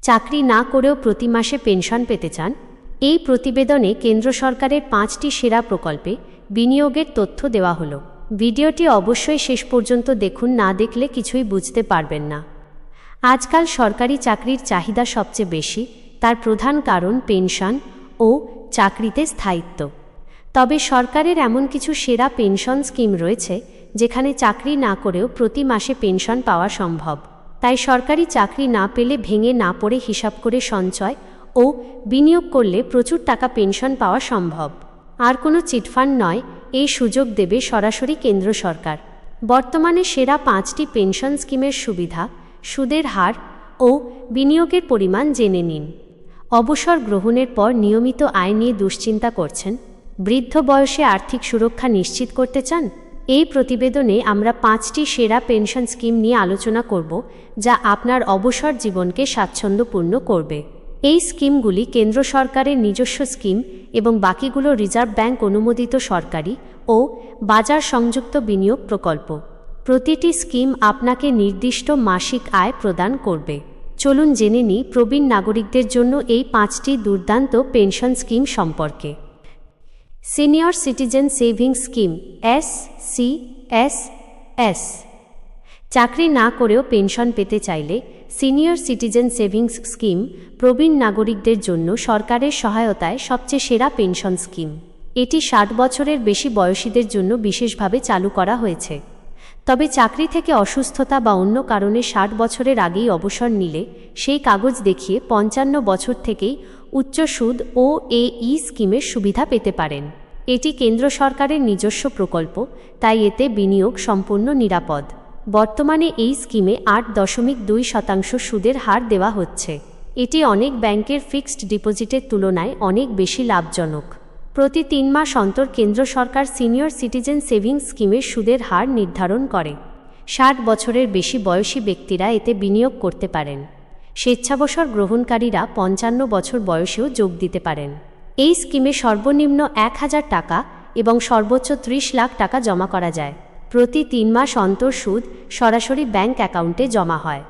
চাকরি না করেও প্রতি মাসে পেনশন পেতে চান? এই প্রতিবেদনে কেন্দ্র সরকারের 5টি সেরা প্রকল্পে বিনিয়োগের তথ্য দেওয়া হলো। ভিডিওটি অবশ্যই শেষ পর্যন্ত দেখুন, না দেখলে কিছুই বুঝতে পারবেন না। আজকাল সরকারি চাকরির চাহিদা সবচেয়ে বেশি, তার প্রধান কারণ পেনশন ও চাকরিতে স্থায়িত্ব। তবে সরকারের এমন কিছু সেরা পেনশন স্কিম রয়েছে যেখানে চাকরি না করেও প্রতি মাসে পেনশন পাওয়া সম্ভব। তাই সরকারি চাকরি না পেলে ভেঙে না পড়ে হিসাব করে সঞ্চয় ও বিনিয়োগ করলে প্রচুর টাকা পেনশন পাওয়া সম্ভব। আর কোনো চিটফান্ড নয়, এই সুযোগ দেবে সরাসরি কেন্দ্র সরকার। বর্তমানে সেরা 5টি পেনশন স্কিমের সুবিধা, সুদের হার ও বিনিয়োগের পরিমাণ জেনে নিন। অবসর গ্রহণের পর নিয়মিত আয় নিয়ে দুশ্চিন্তা করছেন? বৃদ্ধ বয়সে আর্থিক সুরক্ষা নিশ্চিত করতে চান? এই প্রতিবেদনে আমরা 5টি সেরা পেনশন স্কিম নিয়ে আলোচনা করব, যা আপনার অবসর জীবনকে স্বাচ্ছন্দ্যপূর্ণ করবে। এই স্কিমগুলি কেন্দ্র সরকারের নিজস্ব স্কিম এবং বাকিগুলো রিজার্ভ ব্যাংক অনুমোদিত সরকারি ও বাজার সংযুক্ত বিনিয়োগ প্রকল্প। প্রতিটি স্কিম আপনাকে নির্দিষ্ট মাসিক আয় প্রদান করবে। চলুন জেনে নিই প্রবীণ নাগরিকদের জন্য এই 5টি দুর্দান্ত পেনশন স্কিম সম্পর্কে। Senior citizen savings scheme SCSS। চাকরি না করেও পেনশন পেতে চাইলে সিনিয়র সিটিজেন সেভিংস স্কিম প্রবীণ নাগরিকদের জন্য সরকারের সহায়তায় সবচেয়ে সেরা পেনশন স্কিম। এটি 60 বছরের বেশি বয়সীদের জন্য বিশেষভাবে চালু করা হয়েছে। তবে চাকরি থেকে অসুস্থতা বা অন্য কারণে 60 বছরের আগেই অবসর নিলে সেই কাগজ দেখিয়ে 55 বছর থেকেই উচ্চ সুদ ও এই স্কিমের সুবিধা পেতে পারেন। এটি কেন্দ্র সরকারের নিজস্ব প্রকল্প, তাই এতে বিনিয়োগ সম্পূর্ণ নিরাপদ। বর্তমানে এই স্কিমে 8.2% সুদের হার দেওয়া হচ্ছে। এটি অনেক ব্যাংকের ফিক্সড ডিপোজিটের তুলনায় অনেক বেশি লাভজনক। প্রতি 3 মাস অন্তর কেন্দ্র সরকার সিনিয়র সিটিজেন সেভিংস স্কিমের সুদের হার নির্ধারণ করে। 60 বছরের বেশি বয়সী ব্যক্তিরা এতে বিনিয়োগ করতে পারেন। স্বেচ্ছাবসর গ্রহণকারীরা 55 বছর বয়সেও যোগ দিতে পারেন। এই স্কিমে সর্বনিম্ন 1000 টাকা এবং সর্বোচ্চ 30 লাখ টাকা জমা করা যায়। প্রতি 3 মাস অন্তর সুদ সরাসরি ব্যাংক অ্যাকাউন্টে জমা হয়।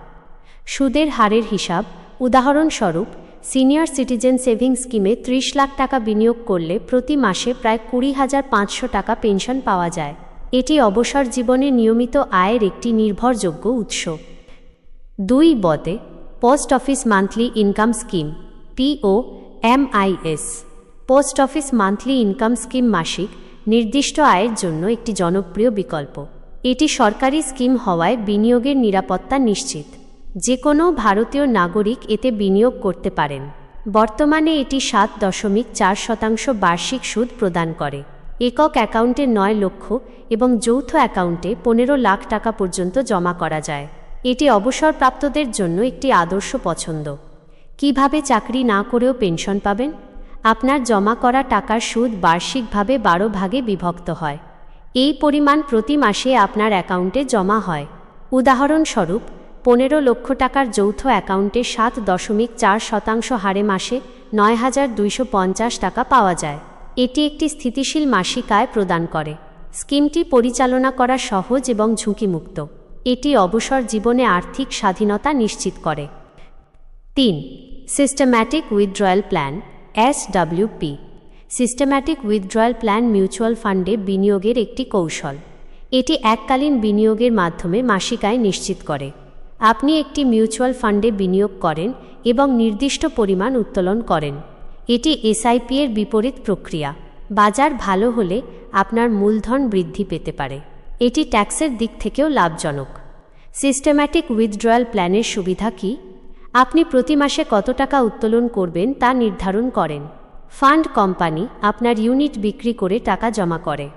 সুদের হারের হিসাব, উদাহরণস্বরূপ সিনিয়র সিটিজেন সেভিংস স্কিমে 30 লাখ টাকা বিনিয়োগ করলে প্রতি মাসে প্রায় 20,500 টাকা পেনশন পাওয়া যায়। এটি অবসর জীবনে নিয়মিত আয়ের একটি নির্ভরযোগ্য উৎস। 2 post office monthly income scheme POMIS। Post office monthly income scheme মাসিক নির্দিষ্ট আয়ের জন্য একটি জনপ্রিয় বিকল্প। এটি সরকারি স্কিম হওয়ায় বিনিয়োগের নিরাপত্তা নিশ্চিত। যে কোনো ভারতীয় নাগরিক এতে বিনিয়োগ করতে পারেন। বর্তমানে এটি 7.4% বার্ষিক সুদ প্রদান করে। একক অ্যাকাউন্টে 9 লক্ষ এবং যৌথ অ্যাকাউন্টে 15 লাখ টাকা পর্যন্ত জমা করা যায়। এটি অবসরপ্রাপ্তদের জন্য একটি আদর্শ পছন্দ। কিভাবে চাকরি না করেও পেনশন পাবেন? আপনার জমা করা টাকার সুদ বার্ষিকভাবে 12 ভাগে বিভক্ত হয়। এই পরিমাণ প্রতি মাসে আপনার অ্যাকাউন্টে জমা হয়। উদাহরণস্বরূপ 15 লক্ষ টাকার যৌথ অ্যাকাউন্টে 7.4% হারে মাসে 9,250 টাকা পাওয়া যায়। এটি একটি স্থিতিশীল মাসিক আয় প্রদান করে। স্কিমটি পরিচালনা করা সহজ এবং ঝুঁকিমুক্ত। এটি অবসর জীবনে আর্থিক স্বাধীনতা নিশ্চিত করে। 3 systematic withdrawal plan SWP। Systematic withdrawal plan mutual ফান্ডে বিনিয়োগের একটি কৌশল। এটি এককালীন বিনিয়োগের মাধ্যমে মাসিক আয় নিশ্চিত করে। আপনি একটি মিউচুয়াল ফান্ডে বিনিয়োগ করেন এবং নির্দিষ্ট পরিমাণ উত্তোলন করেন। এটি SIP এর বিপরীত প্রক্রিয়া। বাজার ভালো হলে আপনার মূলধন বৃদ্ধি পেতে পারে। এটি ট্যাক্সের দিক থেকেও লাভজনক। সিস্টেম্যাটিক উইথড্রয়াল প্ল্যানের সুবিধা কি? আপনি প্রতি মাসে কত টাকা উত্তোলন করবেন তা নির্ধারণ করেন। ফান্ড কোম্পানি আপনার ইউনিট বিক্রি করে টাকা জমা করে।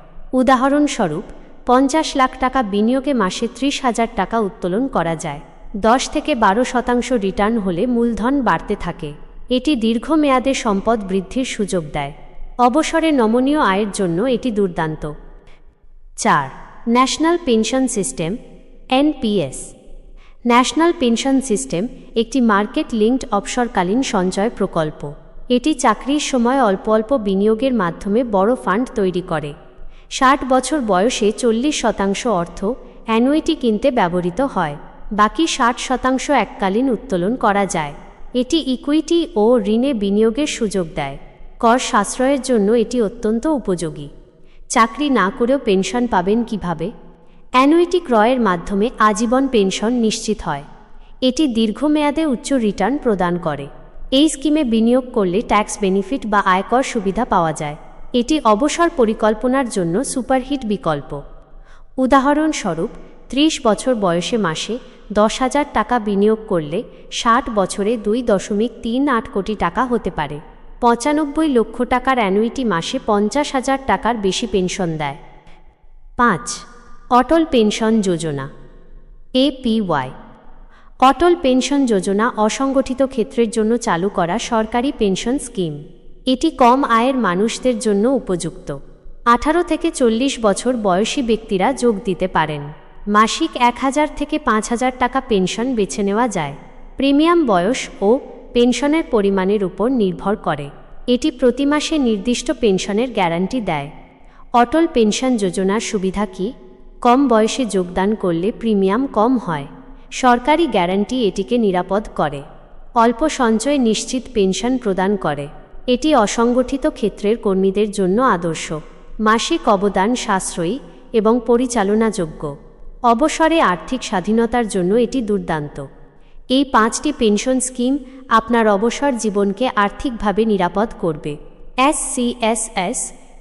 উদাহরণস্বরূপ 50 লাখ টাকা বিনিয়োগে মাসে 30,000 টাকা উত্তোলন করা যায়। 10 থেকে 12% রিটার্ন হলে মূলধন বাড়তে থাকে। এটি দীর্ঘমেয়াদে সম্পদ বৃদ্ধির সুযোগ দেয়। অবসরে নমনীয় আয়ের জন্য এটি দুর্দান্ত। 4 national pension system NPS। National pension system একটি মার্কেট লিঙ্কড অবসরকালীন সঞ্চয় প্রকল্প। এটি চাকরির সময় অল্প অল্প বিনিয়োগের মাধ্যমে বড় ফান্ড তৈরি করে। 60 বছর বয়সে 40% অর্থ অ্যানুইটি কিনতে ব্যবহৃত হয়। বাকি 60% এককালীন উত্তোলন করা যায়। এটি ইকুইটি ও ঋণে বিনিয়োগের সুযোগ দেয়। কর সাশ্রয়ের জন্য এটি অত্যন্ত উপযোগী। চাকরি না করেও পেনশন পাবেন কিভাবে? অ্যানুইটি ক্রয়ের মাধ্যমে আজীবন পেনশন নিশ্চিত হয়। এটি দীর্ঘমেয়াদে উচ্চ রিটার্ন প্রদান করে। এই স্কিমে বিনিয়োগ করলে ট্যাক্স বেনিফিট বা আয়কর সুবিধা পাওয়া যায়। এটি অবসর পরিকল্পনার জন্য সুপারহিট বিকল্প। উদাহরণস্বরূপ 30 বছর বয়সে মাসে 10,000 টাকা বিনিয়োগ করলে 60 বছরে 2.38 কোটি টাকা হতে পারে। 95 লক্ষ টাকার অ্যানুইটি মাসে 50,000 টাকার বেশি পেনশন দেয়। 5. অটল পেনশন যোজনা APY। অটল পেনশন যোজনা অসংগঠিত ক্ষেত্রের জন্য চালু করা সরকারি পেনশন স্কিম। এটি কম আয়ের মানুষদের জন্য উপযুক্ত। 18 থেকে 40 বছর বয়সী ব্যক্তিরা যোগ দিতে পারেন। মাসিক 1,000 থেকে 5,000 টাকা পেনশন বেছে নেওয়া যায়। প্রিমিয়াম বয়স ও পেনশনের পরিমাণের উপর নির্ভর করে। এটি প্রতি মাসে নির্দিষ্ট পেনশনের গ্যারান্টি দেয়। অটল পেনশন যোজনার সুবিধা কি? কম বয়সে যোগদান করলে প্রিমিয়াম কম হয়। সরকারি গ্যারান্টি এটিকে নিরাপদ করে। অল্প সঞ্চয় নিশ্চিত পেনশন প্রদান করে। এটি অসংগঠিত ক্ষেত্রের কর্মীদের জন্য আদর্শ। মাসিক অবদান সাশ্রয়ী এবং পরিচালনাযোগ্য। অবসরে আর্থিক স্বাধীনতার জন্য এটি দুর্দান্ত। এই 5টি পেনশন স্কিম আপনার অবসর জীবনকে আর্থিকভাবে নিরাপদ করবে। SCSS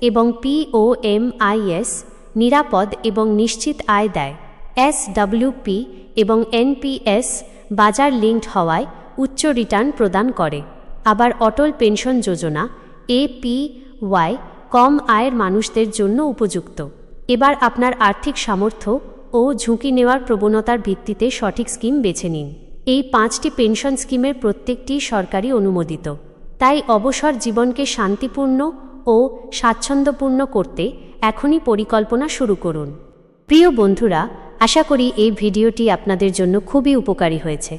এবং POMIS নিরাপদ এবং নিশ্চিত আয় দেয়। SWP এবং NPS বাজার লিঙ্কড হওয়ায় উচ্চ রিটার্ন প্রদান করে। আবার অটল পেনশন যোজনা APY কম আয়ের মানুষদের জন্য উপযুক্ত। এবার আপনার আর্থিক সামর্থ্য ও ঝুঁকি নেওয়ার প্রবণতার ভিত্তিতে সঠিক স্কিম বেছে নিন। এই 5টি পেনশন স্কিমের প্রত্যেকটি সরকারি অনুমোদিত। তাই অবসর জীবনকে শান্তিপূর্ণ ও স্বাচ্ছন্দ্যপূর্ণ করতে এখনই পরিকল্পনা শুরু করুন। প্রিয় বন্ধুরা, আশা করি এই ভিডিওটি আপনাদের জন্য খুবই উপকারী হয়েছে।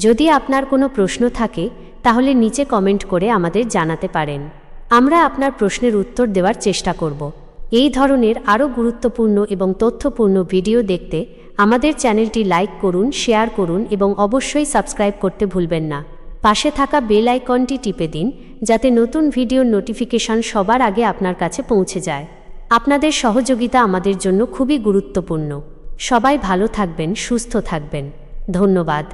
যদি আপনার কোনো প্রশ্ন থাকে তাহলে নিচে কমেন্ট করে আমাদের জানাতে পারেন। আমরা আপনার প্রশ্নের উত্তর দেওয়ার চেষ্টা করব। এই ধরনের আরও গুরুত্বপূর্ণ এবং তথ্যপূর্ণ ভিডিও দেখতে আমাদের চ্যানেলটি লাইক করুন, শেয়ার করুন এবং অবশ্যই সাবস্ক্রাইব করতে ভুলবেন না। পাশে থাকা বেল আইকনটি টিপে দিন যাতে নতুন ভিডিওর নোটিফিকেশন সবার আগে আপনার কাছে পৌঁছে যায়। আপনাদের সহযোগিতা আমাদের জন্য খুবই গুরুত্বপূর্ণ। সবাই ভালো থাকবেন, সুস্থ থাকবেন। ধন্যবাদ।